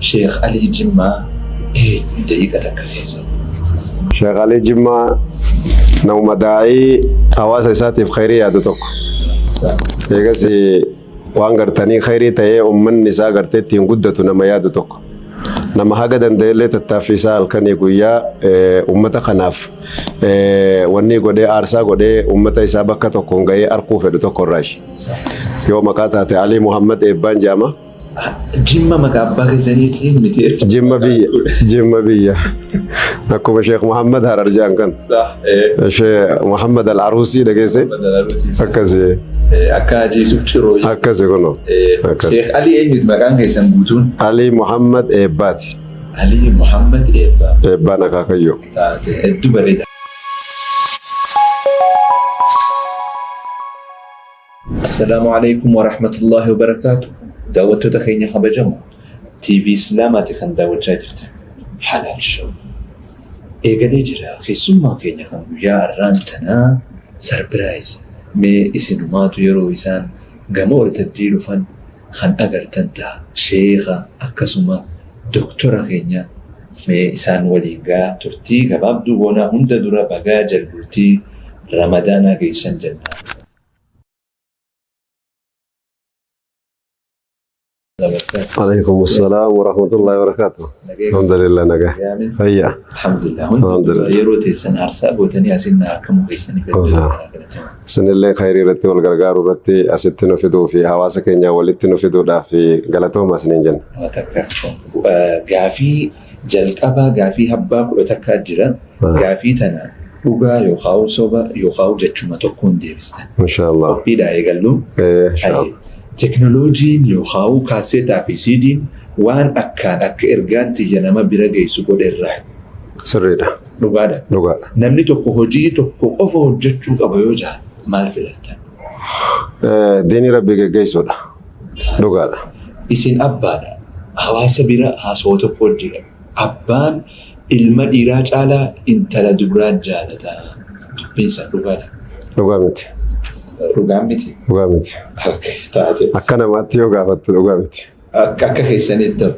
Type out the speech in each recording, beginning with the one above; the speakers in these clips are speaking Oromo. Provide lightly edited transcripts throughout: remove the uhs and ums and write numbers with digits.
شيخ علي جمّة دقيقة كذا. شيخ علي جمّة نوم داعي حواس إساتي بخيرية دوتك. يقصي وانغرتني خيري تاي أمم نساء غرتي ينقدت نما يادوتك. نما حاجة دندلة تتفيسا الكني قويا أمتا خناف وني قدي أرسا قدي أمتا إسابك تكون جاي أركو في دوتك الراش. يوم كاتات علي محمد إبان جامع. جمّة مكابك زنيتي متير. جمّة بيا. أكو الشيخ محمد هرجان كان. صح. الشيخ محمد العروسي دقيسي. محمد العروسي. أكاسي. أكاجي سوتشروي. أكاسي كنو. شيخ علي أيمت مكان كيسان بوتون. علي محمد إبات. علي محمد إبات. إبانا كاكيو. تاتي الدبريد. السلام عليكم ورحمة الله وبركاته. دعوت تخيني خبجمو تي في سلامات خان دعوت جادرت حلال شو إيجالي جرا خيسوما كيني خان بيا رانتنا سربرايز مي إسنوماتو يرو إسان غامور تبديلو فن خان أجر تنتا شيخة أكسوما دكتورة خينيا مي إسان ولينغا ترتي غبابدو بونا هند درا بغا جلبولتي رمضانا جيسان جنة عليكم السلام ورحمة الله وبركاته. الحمد لله نجا. هيا. الحمد لله. الحمد لله. يروتي سن أرسل بوتني أسينا كم كيسني كده. سن اللي خيري رتي والغرغار رتي أستنو فيدو في حواسك إنيا ولتنو فيدو دا في غلطو ما سنينجن. غافي جلكابا غافي هبا كلتك جرا غافي تنا. وجا يخاو صوبا يخاو جتشوما تكون ديبستان. إن شاء الله. بيدا يقولوا. إن شاء الله. تكنولوجيين يخاو كاسيتا في سيدين وان أكان إرجانتي ينما برجع سقود الرأي. سريرة. لغادا. نمني تكو هجي تكو أفو جتشو كبيوجا مال فلتان. ديني ربي جاي سودا. لغادا. إسين أبانا حواس بيرا حاسوتو بودجيرا أبان المديراج على إنتلا دبران جالتا بيسا لغادا. لغامتي. Rugaamiti. Rugaamiti. Taate. Akka namaatti yoo gaafattu rugaamiti. Akka keessanitti.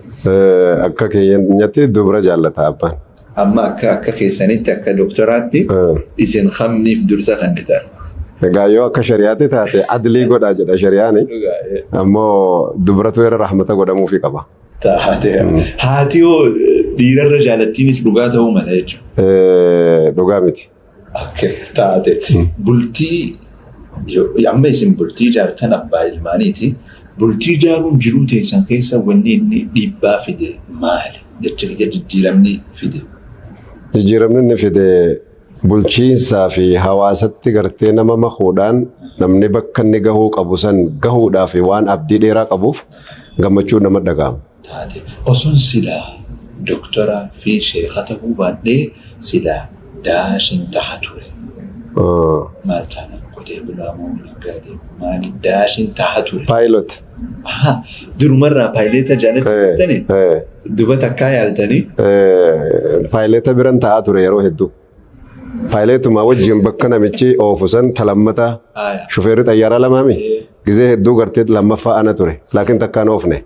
Akka keenyatti dubra jaallata abbaan. Amma akka keessanitti akka doktoraatti isin khamniif dursa kan dhitan. Egaa yoo akka shari'aatti taate adlii godhaa jedha shari'aani. Ammoo dubratu irra rahmata godhamuufi qaba. Taate. Haati yoo dhiirarra jaalattiinis dhugaa ta'uu mala jechuudha. Dhugaa miti. Taate. Bultii amma isin bultii jaartan abbaa ilmaaniiti. Bultii jaaruun jiruu teessan keessa wanni inni dhiibbaa fide maali? Jecha jijjiiramni fide. Jijjiiramni inni fide bulchiinsaa fi hawaasatti gartee nama makuudhaan namni bakka inni gahuu qabu san gahuudhaaf waan abdii dheeraa qabuuf gammachuu nama dhaga'ama. Taate osoon silaa doktora fi sheekha ta'uu baadhee silaa daashin taha ture. Maal taana? ماني داشين تحتوري بايلوت درو مرة بايلوتا جانت تاني دوبتا كايال تاني بايلوتا بران تحتوري يرو هدو بايلوت ما وجه بكنا ميشي اوفوسن تلمتا شوفير طيارة لمامي جزء هدو غرتيت لما فانا توري لكن تكان اوفنه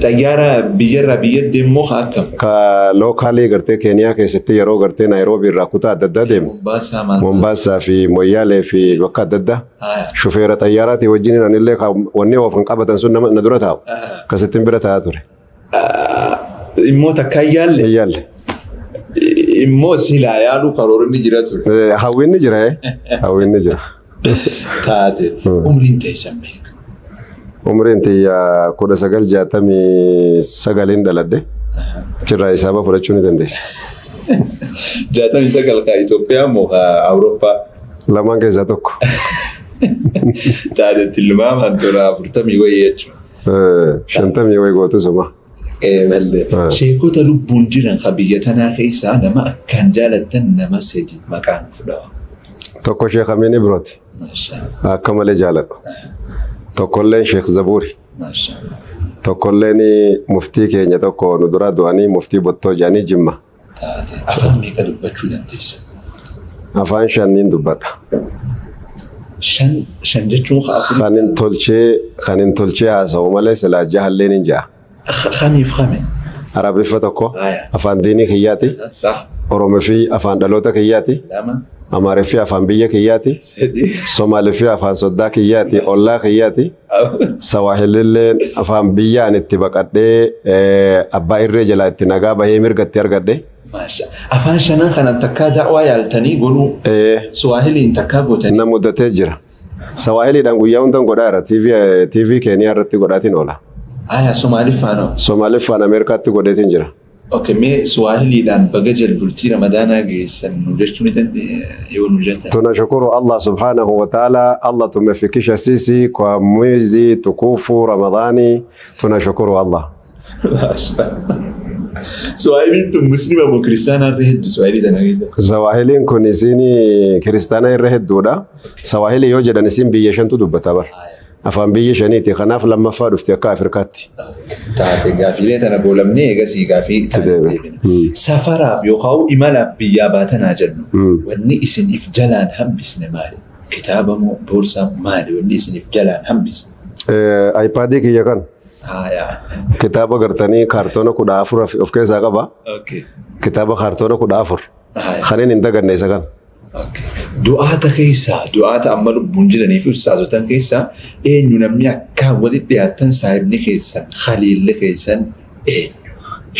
طيارة بيد دمو خاكم كالوكالي غرتي كينيا كيستي يرو غرتي نيروبي راكوتا ددا ديم مومباسا في مويالي في وقت ددا شوفير طيارات يوجيني ان اللي وني وفن قبطن سن ندرتها كستين برتا توري امو تكايال امو سيلا يالو قرور نجراتو هاوين نجرا هاوين نجرا تاتي عمرين تيسميك عمرين تيا كودا سجل جاتمي سجلين دلده ترى إسابة فرشوني تنديس جاتمي سجل كإثيوبيا مو أوروبا لما كيزاتوك تادي تلمام أنتورا فرتمي ويجو شنتمي ويجوتو سما ملة شيكو تلوبون جيران خبيتنا خيسا نما كان جالتن نما سيدي مكان فدا توكو شيخ أميني بروتي ما شاء الله كمال جالت توكلين شيخ زبوري ما شاء الله توكلين مفتي كينيا توكو ندرا دواني مفتي بطو جاني جمّة تاتي أفهم ميكا دبّتشو دانتيس أفهم شانين دبّتا شان جتشو خانين تولشي هاسا ومالي سلا جهل لين جا خمي في خمي عربي فتوكو آية. أفان ديني كياتي صح أورومي في أفان دلوتا كياتي لما أماري في أفان بيا كياتي سيدي Somali fi afaan soddaa kiyyaati ollaa kiyyaati Sawahililleen afaan biyyaan itti baqadhee abbaa irree jalaa itti nagaa bahee mirgatti argadhe. ماشي أفان شنان خنا تكا دعوة يالتني قولوا سواهيلي تكا قوتني Na muddatee jira. Sawahiliidhaan guyyaa hundan godhaara TV Keeniyaa irratti godhaatiin oola. آية سومالي فانو Somaaliffaan Ameerikaatti godheetiin jira. اوكي مي سواهيلي لان بجل بلتي رمضان جيسن نجشتوني تند يقول نجتا Tunashukuru Allah subhanahu wa ta'ala, Allah tumefikisha sisi kwa mwezi tukufu Ramadhani. Tunashukuru Allah. ما شاء الله سواهيلي انتم مسلمة وكريستانا رهد سواهيلي تناجيزا Zawahiliin kun isin kiristaana irra hedduudha. Zawahilii yoo jedhan isin biyya shantu dubbata bar. Afaan biyya shaniiti. Kanaaf lammaffaa dhufte akka Afrikaatti. taate gaafilee tana boolamnee eegasii gaafii safaraaf yookaan imalaaf biyyaa baatanaa jennu wanni isiniif jalaan hambisne maali? Kitaaba moo boorsaa maali wanni isiniif jalaan hambisne? iPaadii kiyya kan kitaaba gartanii kaartoona 14 of keessaa qaba. Kitaaba kaartoona 14 kanneen hin daganne isa kan. Du'aata keessaa du'aata amma lubbuun jiranii fi ustaazotan keessaa eenyu namni akka walitti dhiyaatan saahibni keessan khaliilli keessan eenyu?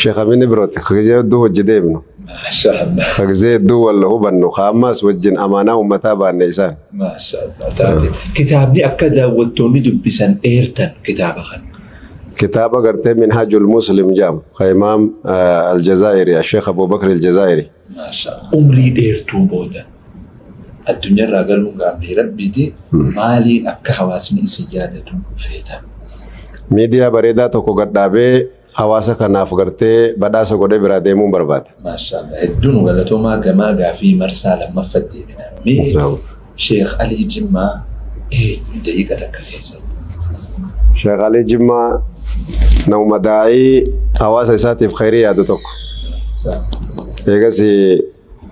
Sheekh Amin birooti kagizee hedduu hojii deemnu. Maashaallah. Kagizee hedduu walla hubannu kaammas wajjin amaanaa uummataa baanne isaan. Maashaallah taate kitaabni akka daawwattoonni dubbisan eertan kitaaba kana. كتابة قرتين منهاج المسلم جام خيمام الجزائري الشيخ أبو بكر الجزائري. ما شاء الله عمري ديرتو بودا الدنيا راجل مقابل ربي دي مالي أكا حواسني سجادة فيتا ميديا بريدة توكو قردابي حواسا كناف قرتي بدا سقودي براديمون برباد. ما شاء الله الدنيا غلطو ما قما في مرسى لما فدي منها مي شيخ علي جمع إيه دقيقة تكاليزا شيخ علي جمع نوم داعي حواسا ساتي في خيري يادو توكو eegasi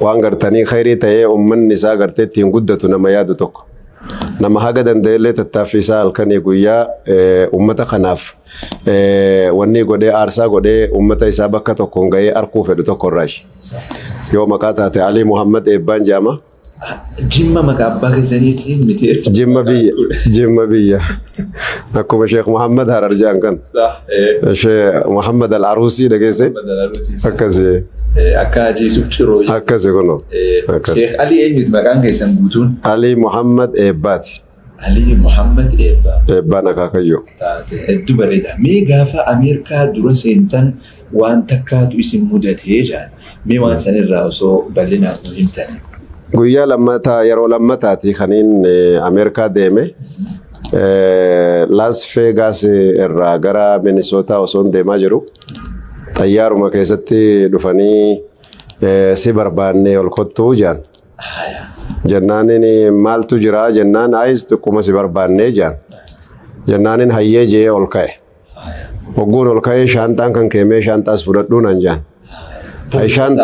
waan gartanii khayrii ta'ee ummanni isaa garteetti hin guddatu nama yaadu tokko nama haga danda'ellee tattaaffisaa halkanii guyyaa ummata kanaaf wanni godhee aarsaa godhee ummata isaa bakka tokkoon ga'ee arkuu fedhu tokko irraashi yoo maqaa taate Alii Muhammad Eebbaan jaama. Jimma maqaa abbaa keessaniitiin miti Jimma biyya akkuma Sheekh Muhammad Harar jaan kan Sheekh Muhammad Al-Arusi dhageesse akkasii akka Jesuuf ciroo akkasii kuno Sheekh Ali eenyuti maqaan keessan guutuun? Ali Muhammad Eebbaati. Ali Muhammad Eebbaa. Eebbaan akaakayyoo. Hedduu bareeda. Mee gaafa Ameerikaa dura seentan waan takkaatu isin mudatee jaan mee waan sanirraa osoo bal'inaan nu himtani? Guyyaa lammataa yeroo lammataati kaniin Ameerikaa deeme Las Vegas irraa gara Minnesota osoo deemaa jiru xayyaaruma keessatti dhufanii si barbaanne ol kottuu jaan. Jennaanin maaltu jira jennaan ayis xiqquma si barbaanne jaan. Jennaanin hayyee jee ol ka'e. Hogguun ol ka'ee shaantaan kan keemee shaantaas fudhadhuu nan jaan. Aishaan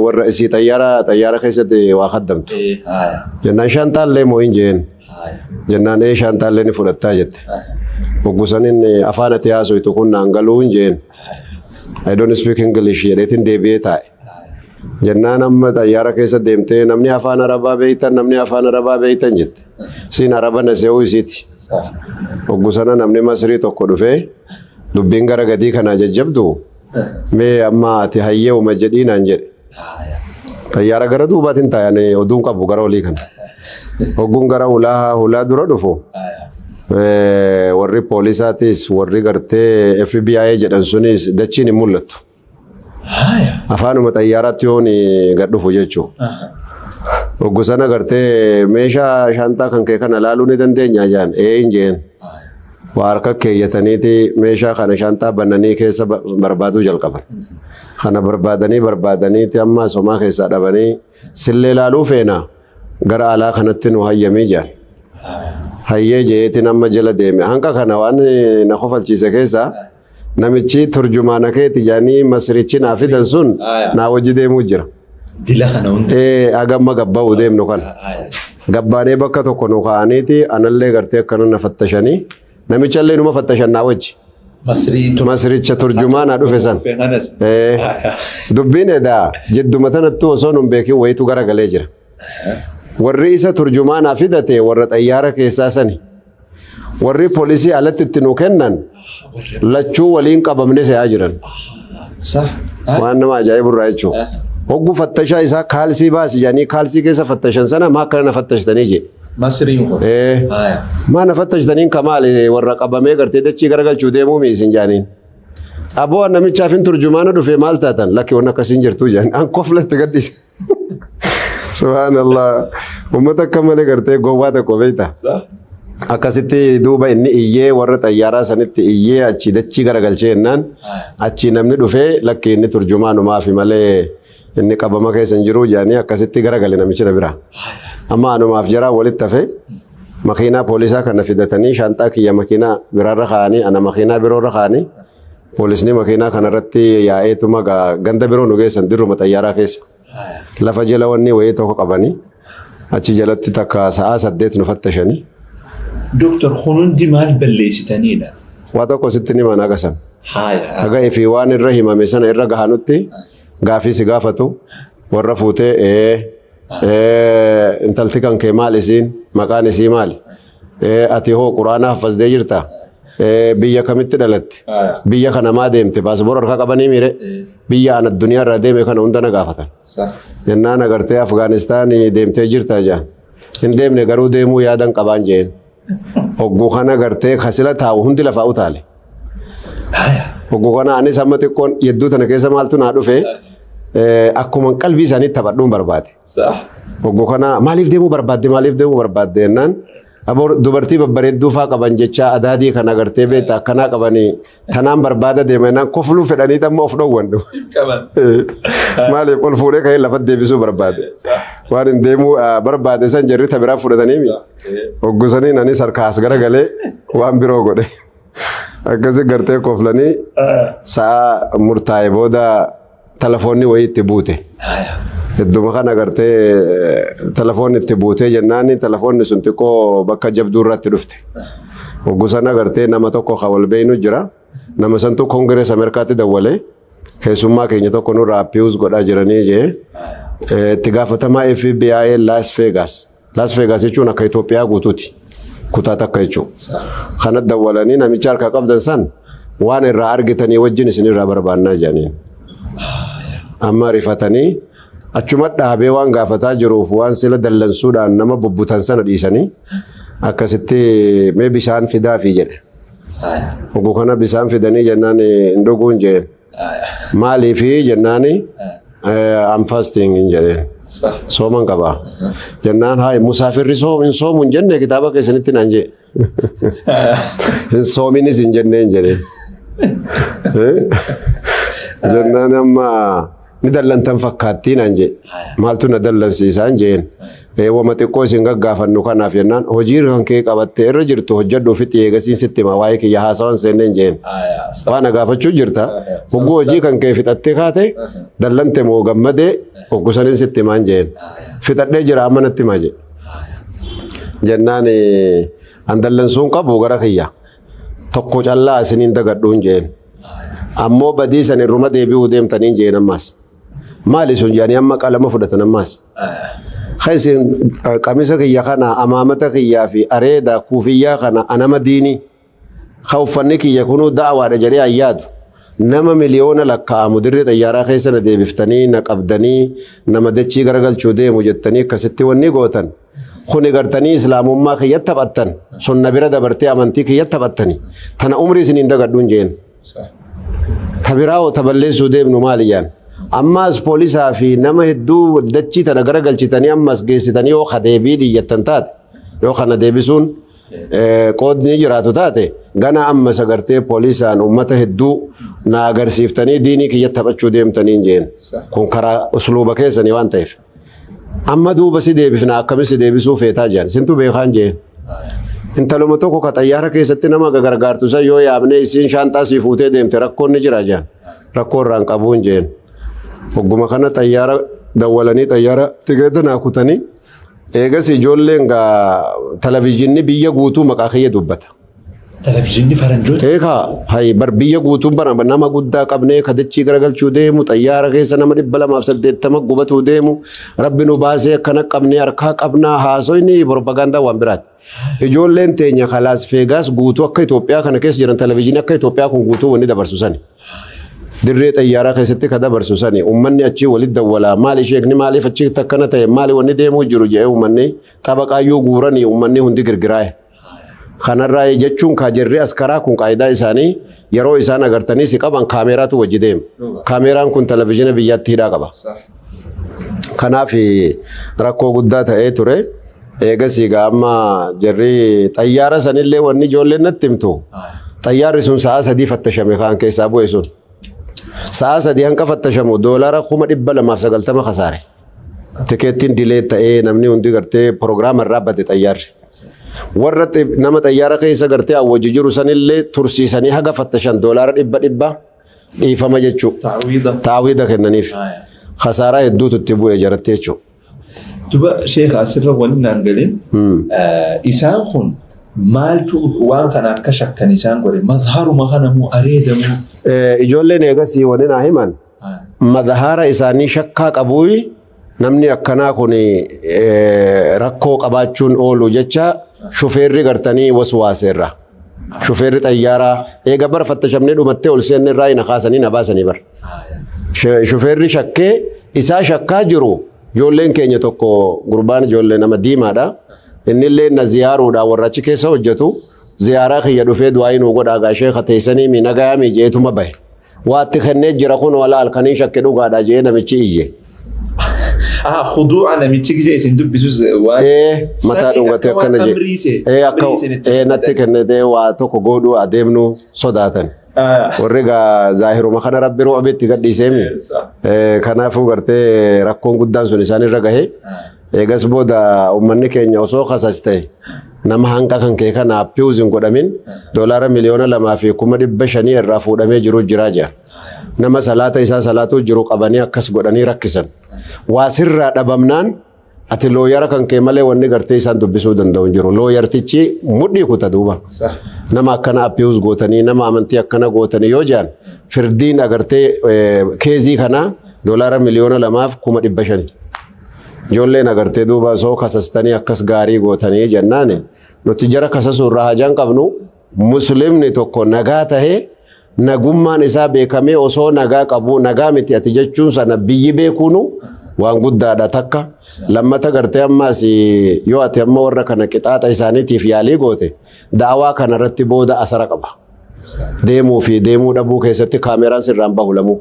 warra isii xayyaara keessatti waa kaddamtu. Jennaan shaantaallee moo hin jeen. Jennaan shaantaallee ni fudhattaa jette. Hoggusanin afaan ati haasoftu kun naan galuu hin jeen. I don't speak English jedheetiin deebi'ee taa'e. Jennaan amma xayyaara keessa deemtee namni afaan Arabaa beeytan jette. Siin Araba nase'uu isiiti. Hoggusana namni Masrii tokko dhufee dubbiin gara gadii kanaa jajjabdu. Mee amma ati hayyee uma jedhii naan jedhe. Xayyaara gara duubaatiin taa'anii oduun qabu gara olii kana. Hogguun gara hulaa dura dhufu. Warri poolisaatis warri gartee FBI jedhan sunis dachiin hin mul'attu. Afaanuma xayyaaraatti yoon gad dhufu jechuudha. Hoggusana gartee meeshaa shaantaa kan kee kana laaluu ni dandeenya jaan hin jeen. Waa harka keeyyataniiti meeshaa kana shaantaa bannanii keessa barbaaduu jalqaban. Kana barbaadaniiti amma somaa keessaa dhabanii sillee laaluu feena gara alaa kanatti nu hayyamii jaan. Hayyee jeetiin amma jala deeme. Hanqa kana waan na kofalchiise keessaa namichi turjumaana keeti jaanii Masrichi naa fidan sun naa wajji deemuu jira. Dila kana hundi. Agamma gabba'uu deemnu kana. Gabbaanee bakka tokko nu kaa'aniiti anallee gartee akkana na fattashanii. Namichallee numa fattashan naa wajji. masricha turjumaana dhufe san dubbiin edaa jidduma tanatti osoo nun beekin wayitu garagalee jira warri isa turjumaanaa fidate warra xayyaara keessaa sani warri poolisii alatti itti nu kennan lachuu waliin qabamne se'aa jiran waan nama ajaa'iburraa jechuudha hoggu fattashaa isaa kaalsii baasi jedhanii kaalsii keessa fattashan sana maa akkana na fattashtanii jedhe masriin kun maa na fattashtaniin kamaal warra qabamee gartee dachii garagalchuu deemuu miisin jaaniin aboo namichaaf hin turjumaana dhufe maal taatan lakki waan akkasiin jirtuu jedhan an koflatti gaddise subhaanallah ummata akka malee gartee gowwaa tokko beekta akkasitti duuba inni iyyee warra xayyaaraa sanitti iyyee achi dachii garagalchee jennaan achi namni dhufee lakki inni turjumaanumaaf malee inni qabama keessa hin jiru jedhanii akkasitti garagale namichi na bira amma anumaaf jara walitti hafe makiinaa poolisaa kana fidatanii shaanxaa kiyya makiinaa biraarra kaa'anii ana makiinaa biroorra kaa'anii poolisni makiinaa kanarratti yaa'eetuma ganda biroo nu geessan dirruma xayyaaraa keessa lafa jala wanni wayii tokko qabanii achi jalatti takka sa'aa 8 nu fattashanii. Doktor hundi maal balleessitaniidha? Waa tokko sitti nima nagasan. Haga fi waan irra himame sana irra gahanutti gaafii si gaafatu warra fuutee intalti kan kee maal isiin maqaan isii maali? Ati hoo quraana haffazdee jirta? Biyya kamitti dhalatte? Biyya kana maa deemte? Paaspoora harka qabanii miire? Biyya ana addunyaa irraa deeme kana hunda na gaafatan. Jennaan agartee Afgaanistaan deemtee jirta jaan. Hin deemne garuu deemuu yaadan qabaan jeen. Hogguu kana gartee kasila taa'u hundi lafaa utaale. Hogguu kana anis amma xiqqoon yedduu tana keessa maaltu naa dhufe akkuma qalbii isaaniitti taphadhuun barbaade. Hogguu kana maaliif deemuu barbaadde jennaan aboo dubartii babbareedduu faa qaban jecha adaadii kana agartee beekta akkanaa qabanii tanaan barbaada deemanaan kofluu fedhanii tamma of dhowwan. Maaliif ol fuudhee ka'ee lafa deebisuu barbaade. Waan hin deemuu barbaade san jarri tabiraa fudhatanii hoggusanii anis harka as garagalee waan biroo godhe. Akkasii gartee koflanii sa'a murtaa'e booda telefoonni wayii itti buute. Hedduma kana agartee telefoonni itti buutee jennaan telefoonni sun xiqqoo bakka jabduu irratti dhufte. Hoggusan agartee nama tokko kan wal beeynu jira. Nama santu Koongirees Ameerikaatti dawwalee keessummaa keenya tokko nurraa appiiwus godhaa jiranii jee itti gaafatamaa FBI Las Vegas. Las Vegas jechuun akka Itoophiyaa guutuuti. Kutaa takka jechuudha. Kana dawwalanii namicha harka qabdan san waan irraa argitanii wajjin isinirraa barbaannaa jedhaniin. Amma rifatanii achuma dhaabee waan gaafataa jiruuf waan sila dallansuudhaan nama bubbutan sana dhiisanii akkasitti mee bishaan fidaa fi jedhe. Hogguu kana bishaan fidanii jennaan hin dhuguun jeen. Maaliif jennaan I'm fasting hin jedheen. Sooman qaba. Jennaan haa musaafirri hin soomu hin jenne kitaaba keessanitti naan jee. Hin soominis hin jenne hin jedheen. Jennaan amma ni dallantan fakkaattiin an jee maaltu na dallansiisaan jeen wama xiqqoo isin gaggaafannu kanaaf jennaan hojii kan kee qabattee irra jirtu hojjedhuu fi xiyyeegasiin sitti hima waa'ee kiyya haasawan seenneen jeen waan gaafachuu jirta hogguu hojii kan kee fixattee kaate dallante moo gammadee hoggusaniin sitti himaan jeen fixadhee jira amma natti hima jee jennaan an dallansuun qabu gara kiyya tokko callaa isiniin dagadhuun jeen ammoo badii san irruma deebi'uu deemtaniin jeen ammas. Maali sun jaanii amma qalama fudhatan ammas. Khaysin qamisa kiyya kana amaamata kiyyaa fi areeda kuufiyyaa kana anama diinii. Khawfanni kiyya kunuu da'awaadha jedhee ayyaadu. Nama miliyoona lakkaa'amu dirree xayyaaraa keessa na deebiftanii na qabdanii nama dachii garagalchuu deemu jettanii akkasitti wanni gootan. Kuni gartanii islaamummaa kiyyatti taphattan. Sunna bira dabartee amantii kiyyatti taphattanii. Tana umrii isiniin dagadhuun jeen. Tabiraa taballeessuu deemnu maali jaan. Ammas poolisaa fi nama hedduu dachii tana garagalchitanii ammas geessitanii yoo kadeebii dhiyyattan taate yoo kana deebisuun qoodni jiraatu taate gana ammas agartee poolisaan uummata hedduu na agarsiiftanii diinii kiyyatti taphachuu deemtanii jeen. Kun karaa usluuba keessanii waan ta'eef. Amma duuba si deebifna akkamis si deebisuu feetaa jaan. Sintu beekaan jeen. Intaluma tokko ka xayyaara keessatti nama gargaartu san yoo yaabnee isiin shaanxaa si fuutee deemte rakkoon ni jira jaan. Rakkoo irraan qabuun jeen. Hogguma kana xayyaara dawwalanii xayyaara tikeeta naa kutanii eegas ijoolleen gaa televiizyinii biyya guutuu maqaa kiyya dubbata. Televezyiinii faranjoota. Eegaa hayi bar biyya guutuun bara nama guddaa qabnee kadachii garagalchuu deemu xayyaara keessa nama 280 gubatuu deemu rabbi nu baasee akkana qabnee harkaa qabnaa haasoyni propagaandaa waan biraati. Ijoolleen teenya Las Vegas guutuu akka Itoophiyaa kana keessa jiran televezyiinii akka Itoophiyaa kun guutuu wanni dabarsu sani. Dirree xayyaaraa keessatti ka dabarsu sani uummanni achi walitti dawwalaa maali sheekni maaliif achi akkana ta'e maali wanni deemuu jiru jedhee uummanni xabaqaayyuu guuranii uummanni hundi girgiraa'e. Kanarraa jechuun kaajerri askaraa kun qaayidaa isaanii yeroo isaan agartanii si qaban kaameraatu wajji deema. Kaameraan kun televezyiina biyyaatti hidhaa qaba. Kanaaf rakkoo guddaa ta'ee ture. Eegas egaa amma jarri xayyaara sanillee wanni ijoolleen natti himtu. Xayyaarri sun sa'a 3 fattashame kaan keessaa bu'e sun. Sa'a 3 hanqa fattashamu doolaara 290 kasaare. Tikeettiin dilee ta'ee namni hundi gartee proogiraama irraa badde xayyaarri. Warra nama xayyaara keessa gartee awwajji jiru sanillee tursiisanii haga fattashan doolaara 100 dhiifama jechuudha. Taawwiida kennaniif. Khasaaraa hedduutu itti bu'e jarattee jechuudha. Duba sheekha asirra wanni naan galin isaan kun maaltu waan kana akka shakkan isaan godhe mazharuma kanamu areedamu. Ijoolleen eegasii wanni naa himan mazhara isaanii shakkaa qabuuyi namni akkanaa kun rakkoo qabaachuun oolu jecha shufeerri gartanii waswaaseerra. Shufeerri xayyaaraa eega bara fattashamnee dhumattee ol seenne irraa ina kaasanii na baasanii bara. Shufeerri shakkee isaa shakkaa jiru ijoolleen keenya tokko gurbaan ijoollee nama diimaadha. Innillee na ziyaaruudha warra achi keessa hojjetu ziyaaraa kiyya dhufee du'aa inuu godhaa gaashee kateessanii miinagaa miijeetuma bahe. Waatti kennee jira kun wala halkanii shakke dhugaadha jee namichi iyye. Khuduu'a namichi gisee isin dubbisus waan mataa dhungatee akkana jee akka natti kennetee waa tokko godhuu adeemnu sodaatan. Warri gaa zaahiruma kana rabbi ru'abeetti gadhiiseemi. Kanaafuu gartee rakkoon guddaan sun isaanirra gahe. Eegas booda uummanni keenya osoo kasas ta'e nama hanqa kan kee kana appiuuzin godhamin doolaara miliyoona 2,500 irraa fuudhamee jiru jiraa jira. Nama salaata isaa salaatuu jiru qabanii akkas godhanii rakkisan. Waa sirraa dhabamnaan ati looyara kan kee malee wanni gartee isaan dubbisuu danda'u jiru. Looyartichi mudhii kuta duuba. Nama akkana appiuuz gootanii nama amantii akkana gootanii yoo jaan firdiin agartee keezii kana doolaara miliyoona 2,500. Ijoolleen agartee duuba soo kasastanii akkas gaarii gootanii jennaani nuti jara kasasuu irraa hajaan qabnu muslimni tokko nagaa tahee nagummaan isaa beekamee osoo nagaa qabu nagaa miti ati jechuun sana biyyi beekuunu waan guddaadha takka lammata gartee ammaas yoo ati amma warra kana qixaaxa isaaniitiif yaalii goote daawaa kana irratti booda asara qaba. Deemuu fi deemuu dhabuu keessatti kaameraan sirraan bahu lamuu.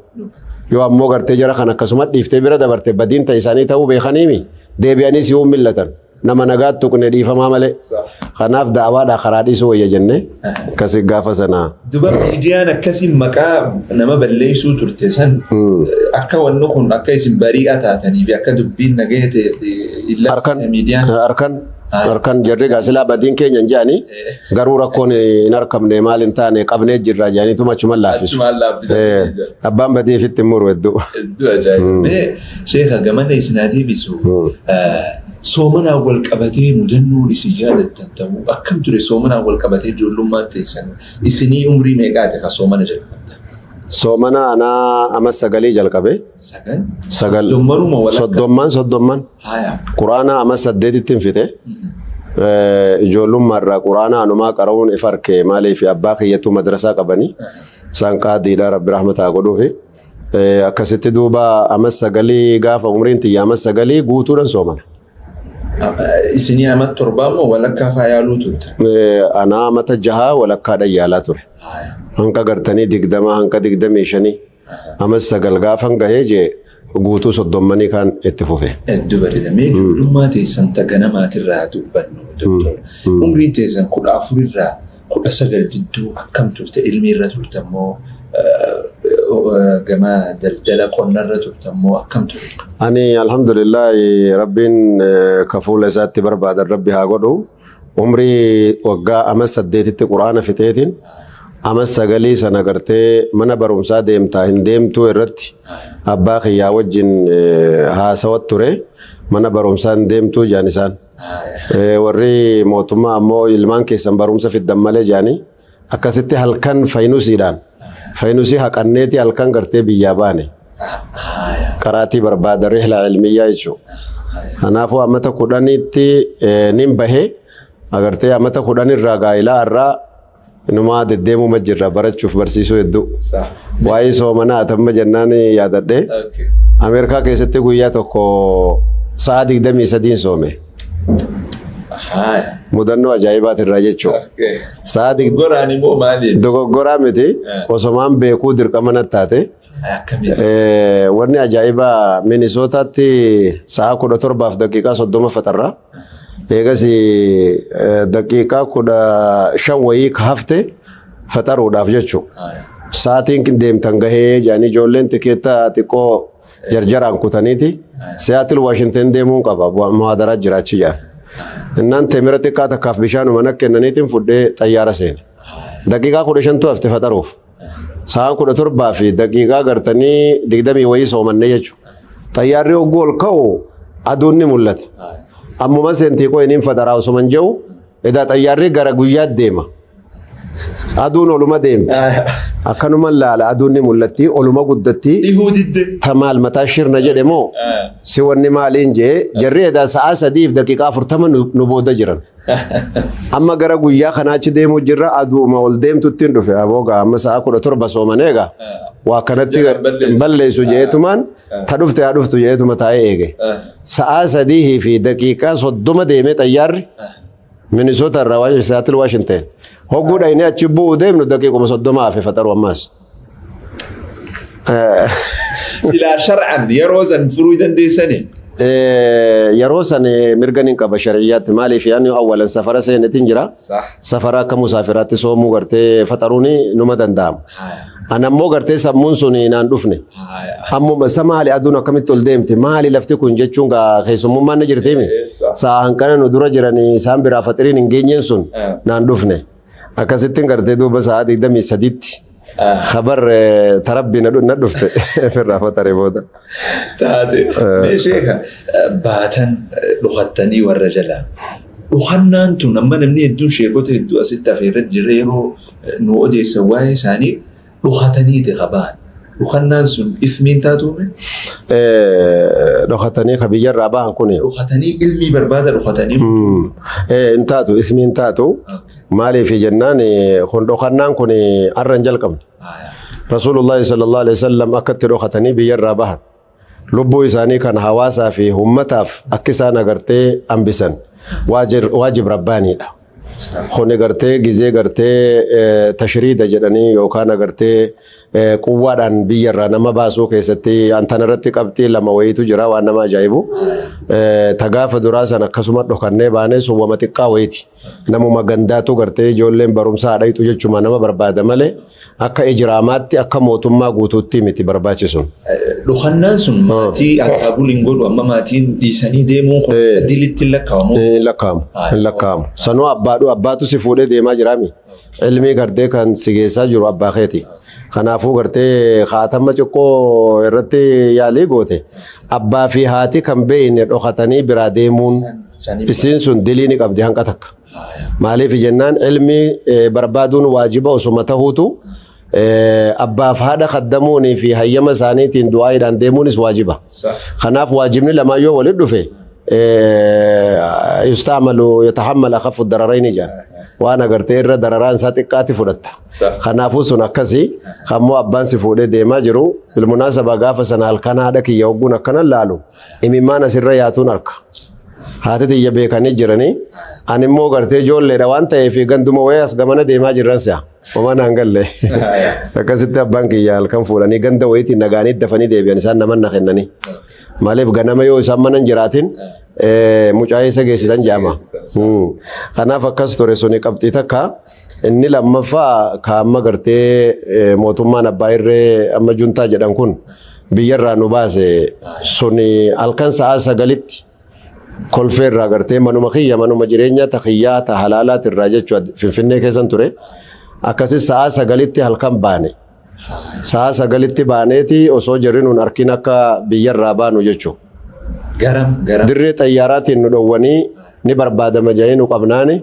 Yoo ammoo gartee jara kan akkasuma dhiiftee bira dabarte badiin ta'e isaanii ta'uu beekaniimi deebi'anii si millatan nama nagaatti tuqne dhiifamaa malee. Kanaaf da'awaadhaa karaa dhiisuu wayya jennee akkasii gaafa sanaa. Duba miidiyaan akkasii maqaa nama balleessuu turte san akka wanni kun akka isin bari'aa taatanii fi akka dubbiin nagahee ta'e miidiyaan. Harkan jarri gaasila badiin keenya hin jaani garuu rakkoon hin argamne maal hin taane qabnee jirra jaanii tuma achuma laaffisu. Abbaan badii ofitti hin muru hedduu. Hedduu ajaa'iba. Sheekha gamana isin adeebisu soomanaan wal qabatee mudannoon isin yaadattan ta'uu akkam ture soomanaan wal qabatee ijoollummaan teessan isinii umrii meeqaate ka soomana jalqabdan? Soomana anaa amma 9 jalqabe. 9. Soddomman. Quraana amma 8 ittiin fite. Ijoollummaa irraa quraana anumaa qara'uun ifa arkee maaliif abbaa kiyyattuu madrasaa qabanii isaan qaadiidha rabbi rahmataa godhuufi. Akkasitti duuba amma 9 gaafa umriin tiyya amma 9 guutuudhaan soomana. Isinii amma 7 moo walakkaa faayaaluu turte? Anaa amma 6 walakkaadhaan yaalaa ture. Hanqa gartanii 20 hanqa 25 amma 9 gaafan gahee jee guutuu 30 kan itti fufe. Hedduu bareedamee ijoollummaa teessan taga namaatirraa dubbannu doktor. Umriin teessan 14 irraa 19 jidduu akkam turte ilmi irra turte ammoo gama daldala qonnarra turte ammoo akkam turte? Ani alhamdulillah rabbiin kafuula isaatti barbaadan rabbi haa godhu. Umrii waggaa amma 8tti quraana fiteetiin amma 9 sana gartee mana barumsaa deemtaa hin deemtuu irratti abbaa kiyyaa wajjin haasawat ture mana barumsaa hin deemtuu jaan isaan. Warri mootummaa ammoo ilmaan keessan barumsa fiddan malee jaanii akkasitti halkan faynusii haqanneeti halkan gartee biyyaa baane qaraatii barbaada rihla ilmiyyaa jechuudha. Kanaafuu ammata kudhaniitti nin bahe agartee ammata kudhanirraa gaa'ilaa irraa inumaa deddeemuma jirra barachuuf barsiisuu hedduu. Waa'ee soomanaa atamma jennaan yaadadhe. Ameerikaa keessatti guyyaa tokko sa'a 23 soome. Mudannoo ajaa'ibaatirraa jechuudha. Dogoggoraa miti osomaan beekuu dirqama natti taate. Wanni ajaa'ibaa Minisootaatti sa'a 17 daqiiqaa 30 faxarra. Eegas daqiiqaa 15 wayii ka hafte faxaruudhaaf jechuudha. Sa'aatiin deemtan gahee jedhanii ijoolleen tikeetta xiqqoo jarjaraan kutaniiti. Siyaatil Waashinten deemuun qaba muhaadaraa jiraachi jedhan. Innaan teemira xiqqaa takkaaf bishaanuma nak kennaniitiin fudhee xayyaara seene. Daqiiqaa 15 hafte faxaruuf. Sa'aan 17 fi daqiiqaa gartanii 20 wayii soomannee jechuudha. Xayyaarri hogguu ol ka'u aduun ni mul'ata. Ammuma seentii koo iniin faxaraa osoman jiru edaa xayyaarri gara guyyaatti deema. Aduun oluma deemti. Akkanuma laala aduun ni mul'atti oluma guddatti. Tamaal mataa shirna jedhe moo si wanni maaliin jee jarri edaa sa'a 3 fi daqiiqaa 40 nu booda jiran. Amma gara guyyaa kanaachi deemuu jirra aduuma ol deemtutti hin dhufe aboogaa amma sa'a 17 soomaneega waa kanatti balleessu jeetumaan ta dhufte haa dhuftu jeetuma taa'ee eege. Sa'a 3 fi daqiiqaa 30 deemee xayyaarri Minisoota irraa Siyaatil Waashinten hogguudha inni achi bu'u deemnu daqiiquma 30 hafe faxaru ammaas. Silaa shar'an yeroo san furuu dandeessanii? Yeroo san mirga nin qaba shar'iyyaatti maaliif yaani awwalan safara seenetiin jira. Safara akka musaafiraatti soomuu gartee faxaruun numa danda'ama. Anammoo gartee sammuun sun naan dhufne. Ammuma samaali aduun akkamitti ol deemti maali lafti kun jechuun keessummummaan ni jirtiimi. Sa'aan kana nu dura jiranii isaan biraa faxiriin hin geenyeen sun naan dhufne. Akkasittiin gartee duuba sa'a 23tti. Khabar tarabbi na dhufte firraa faxaree booda. Taate sheeka baatan dhukattanii warra jalaa. Dhukannaan tun amma namni hedduun sheekota hedduu asitti afeerra jira yeroo nu odeessan waa'ee isaanii dhukatanii qabaan. Dhukannaan sun ifmiin taatuume? Dhukatanii ka biyyarraa ba'an kuni. Dhukatanii ilmii barbaada dhukatanii? In taatu ifmiin taatu. Maaliif jennaan kun dhukannaan kun arran jalqabne. Rasuulullah sallallahu alaihi wasallam akkatti dhukatanii biyyarraa bahan. Lubbuu isaanii kan hawaasaa fi ummataaf akka isaan agartee hambisan waajib rabbaaniidha. Kuni gartee gizee gartee tashriida jedhanii yookaan agartee quwwaadhaan biyyarraa nama baasuu keessatti antanarratti qabxii lama wayiitu jira waan nama ajaa'ibu. Tagaafa duraa san akkasuma dhokannee baanee suwwama xiqqaa wayiiti. Namuma gandaatu gartee ijoolleen barumsaa dhayxu jechuma nama barbaada malee akka ijraamaatti akka mootummaa guutuutti miti barbaachisuun. Dhukannaan sun maatii akaabul hin godhu amma maatiin dhiisanii deemuun kun dilitti lakkaawamu. Lakkaawamu. Sanuu abbaatu si fuudhee deemaa jiraami. Ilmi gartee kan si geessaa jiru abbaa keeti. Kanaafuu gartee haatama xiqqoo irratti yaalii goote abbaa fi haati kan beeyne dhokatanii biraa deemuun isiin sun dilii ni qabdi hanqa takka. Maaliif jennaan ilmi barbaaduun waajiba osuma tahuutu abbaaf haadha kaddamuunii fi hayyama isaaniitiin du'aayiidhaan deemuunis waajiba. Kanaaf waajibni lamaan yoo walitti dhufe yusta'malu yatahammal akhaffu dararayni jedhan. Waan agartee irra dararaan isaa xiqqaatti fudhatta. Kanaafuu sun akkasii kammoo abbaan si fuudhee deemaa jiru bilmunaasaba gaafa sana halkan haadha kiyya hogguun akkanan laalu imimmaan asirra yaatuun harka. Haati tiyya beekanii jiranii ani immoo gartee ijoolleedha waan ta'eef ganduma wayii as gamana deemaa jirran si'a. Homaa naan galle. Akkasitti abbaan kiyya halkan fuudhanii ganda wayiitiin nagaanii dafanii deebi'an isaan namanna kennanii. Maaliif ganama yoo isaan mana hin jiraatin mucaa'ee isa geessitan jaama. Kanaaf akkas ture suni qabxii takka inni lammaffaa ka amma gartee mootummaan abbaa irree amma juntaa jedhan kun biyyarraa nu baase suni halkan sa'a 9tti kolfeerraa gartee manuma kiyya manuma jireenya ta kiyyaa ta halaalaati irraa jechuu Finfinnee keessan ture akkasis sa'a 9tti halkan baane. Sa'a 9tti baaneeti osoo jirri nun arkin akka biyyarraa baanu jechuu. Dirree xayyaaraatiin nu dhowwanii ni barbaadama jahee nu qabnaani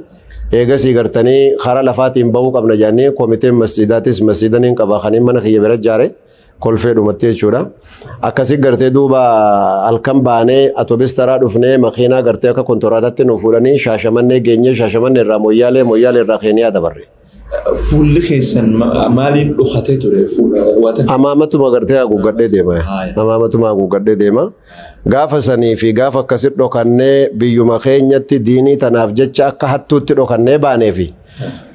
eegasii gartanii karaa lafaatiin bahuu qabna jennee komiteen masjidaatis masjidaniin qaba kan mana kiyya bira ijaare kolfee dhumatti jechuudha. Akkasii gartee duuba halkan baanee atoobis taraa dhufnee makiinaa gartee akka kontoraataatti nu fuudhanii Shaashamannee geenyee Shaashamannee irraa Moyyaalee irraa Keeniyaa dabarre. Fuulli keessan maaliin dhokatee ture? Amaamatuma gartee haguuggadhee deema. Amaamatuma haguuggadhee deema. Gaafa sanii fi gaafa akkasitti dhokannee biyyuma keenyatti diinii tanaaf jecha akka hattuutti dhokannee baaneefi.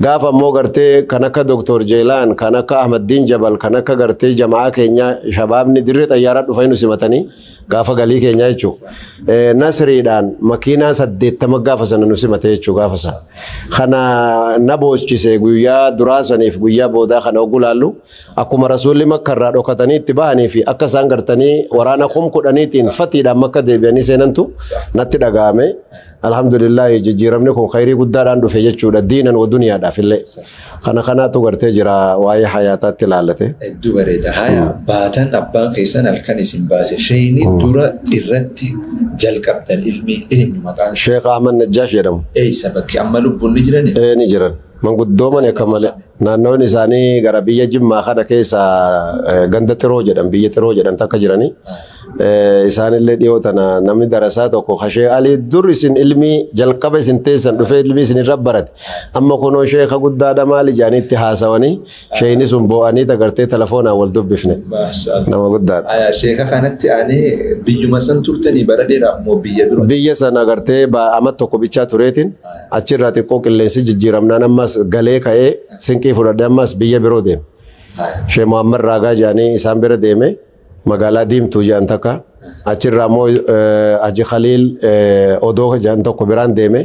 Gaafa ammoo gartee kan akka Dr. Jeelaan, kan akka Ahmaddiin Jabal, kan akka gartee jamaa keenya shabaabni dirree xayyaaraa dhufanii nu simatanii gaafa galii keenya jechuudha. Nasriidhaan makiinaa 80 gaafa sana nu simate jechuudha gaafa sana. Kana na boochise guyyaa duraa saniif guyyaa boodaa kana oguu laallu akkuma rasuulli Makka irraa dhokatanii itti bahanii fi akka isaan gartanii waraana 10,000tiin fatiidhaan Makka deebi'anii seenantu natti dhaga'ame. Alhamdulillah jijjiiramni kun khayrii guddaadhaan dhufe jechuudha diinan wa duniyaadhaaf illee. Kanaatu gartee jira waa'ee hayaataatti ilaallate. Hedduu bareeda. Haya baatan abbaan keessan halkan isin baase shayni dura irratti jalqabdan ilmi eenyu maqaan? Sheekh Ahmad Najjaash jedhamu. Eessa bakki amma lubbuun ni jirani? Ni jiran. Manguddooman akka malee naannoon isaanii gara biyya Jimmaa kana keessa ganda Xiroo jedhan biyya Xiroo jedhan takka jiranii. Isaanillee dhiyoo tana namni darasaa tokko Sheekh Alii dur isin ilmi jalqaba isin teessan dhufee ilmi isin irra barate amma kunoo sheekha guddaadha maali jaaniitti haasawanii sheeyni sun boo'anii tagartee telefoonaan wal dubbifne nama guddaadha. Aya sheekha kanatti aanee biyyuma san turtanii bara dheeraa moo biyya biroo? Biyya sana agartee amat tokko bichaa tureetiin achirraa xiqqoo qilleensi jijjiiramnaan ammas galee ka'ee sinqii fudhadhee ammas biyya biroo deeme. Sheekh Muhammad Raagaa jaanii isaan bira deeme. Magaalaa Diimtuu jedhan takka achirraa immoo Haji Khaliil Odoo jedhan tokko biraan deeme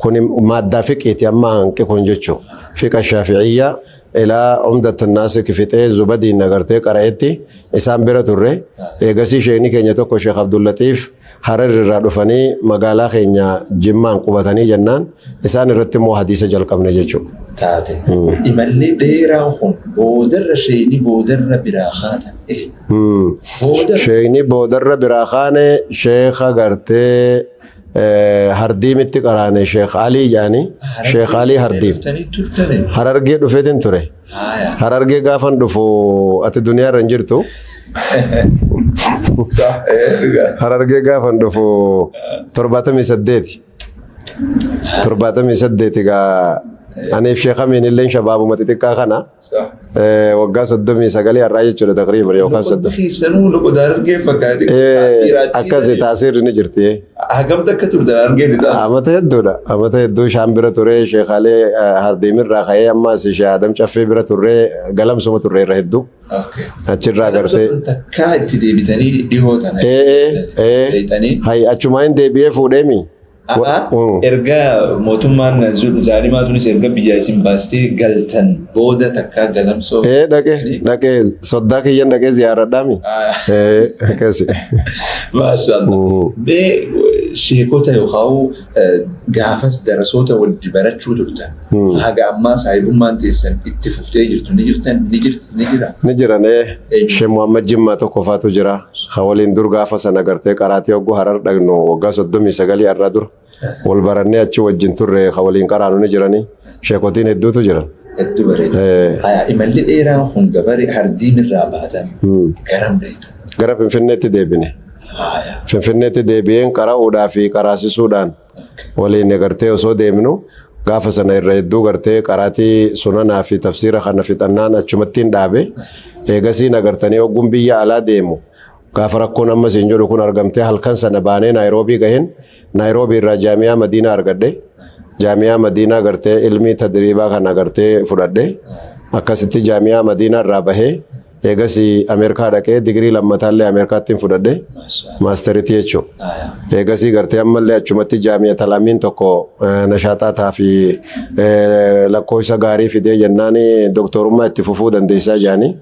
kun maaddaa fiqiiti amma hanqi kun jechuudha. Fiqa Shaafi'iyyaa ilaa Umdat Naasik fixee Zubadiin agartee qara'etti isaan bira turre. Eegasii sheekni keenya tokko Sheekh Abdullatiif Harar irraa dhufanii magaalaa keenya Jimmaan qubatanii jennaan isaan irratti immoo hadiisa jalqabne jechuudha. Taate imalli dheeraan kun boodarra sheekni boodarra biraa kaatan sheekni boodarra biraa kaane sheekha gartee Hardiimitti qaraane Sheekh Alii jedhanii Sheekh Alii Hardiim Harargee dhufeetiin ture. Harargee gaafan dhufu ati duniyaa irra hin jirtu. Harargee gaafan dhufu 78 gaa aniif sheekha miinilleen shabaabuma xixiqqaa kana waggaa 39 har'aa jechuudha taqriiban yookaan 30. Akkasii taasirri ni jirti. Hagamta akka turtan argeen isaa? Amata hedduudha. Amata hedduu shaan bira ture Sheekhalee Hardiimirraa ka'ee ammas Sheekh Adam Caffee bira turre galamsuma turre irra hedduu. Achirraa gartee. Takkaa itti deebitanii dhihootan. Hayi achumaa hin deebi'ee fuudheemi. Erga mootummaan zaalimaatunis erga biyya isin baastee galtan booda takkaa galamsoo. Dhaqee soddaa kiyyan dhaqee ziyaaradhaami. Akkasi. Maashaallah. Sheekota yookaan gaafas darasoota walitti barachuu turtan. Haga ammaa saahibummaan teessan itti fuftee jirtu ni jira. Ni jiran Sheekh Muhammad Jimmaa tokko faatu jira. Hawaliin dur gaafa sana gartee qaraatii hogguu Harar dhaqnu waggaa 39 irraa dura. Wal barannee achi wajjin turre hawaliin qaraanu ni jiranii. Sheekotiin hedduutu jiran. Hedduu bareeda. Imalli dheeraan kun gabari Hardiimirraa baatan garam deetan? Gara Finfinneetti deebine. Finfinneetti deebi'een qara'uudhaa fi qaraasisuudhaan waliin gartee osoo deemnu gaafa sana irra hedduu gartee qaraatii sunanaa fi tafsiira kana fixannaan achumattiin dhaabe. Eegasiin agartanii ogguun biyya alaa deemu. Gaafa rakkoon ammas hin jedhu kun argamtee halkan sana baanee Naayiroobii gaheen Naayiroobii irraa Jaamiyaa Madiinaa argadhe. Jaamiyaa Madiinaa gartee ilmii tadriibaa kana agartee fudhadhe. Akkasitti Jaamiyaa Madiinaa irraa bahee eegasii Ameerikaa dhaqee digirii lammataallee Ameerikaattiin fudhadhe maasteriitii jechuudha. Eegasii gartee ammallee achumatti Jaamiyaa Talamiin tokko nashaaxaataa fi lakkoofsa gaarii fidee jennaan doktorummaa itti fufuu dandeessaa jaanii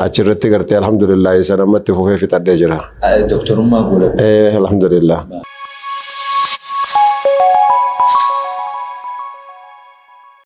achirratti gartee alhamdulillah isa namatti fufee fixadhee jira. Doktorummaa godhate. Alhamdulillah.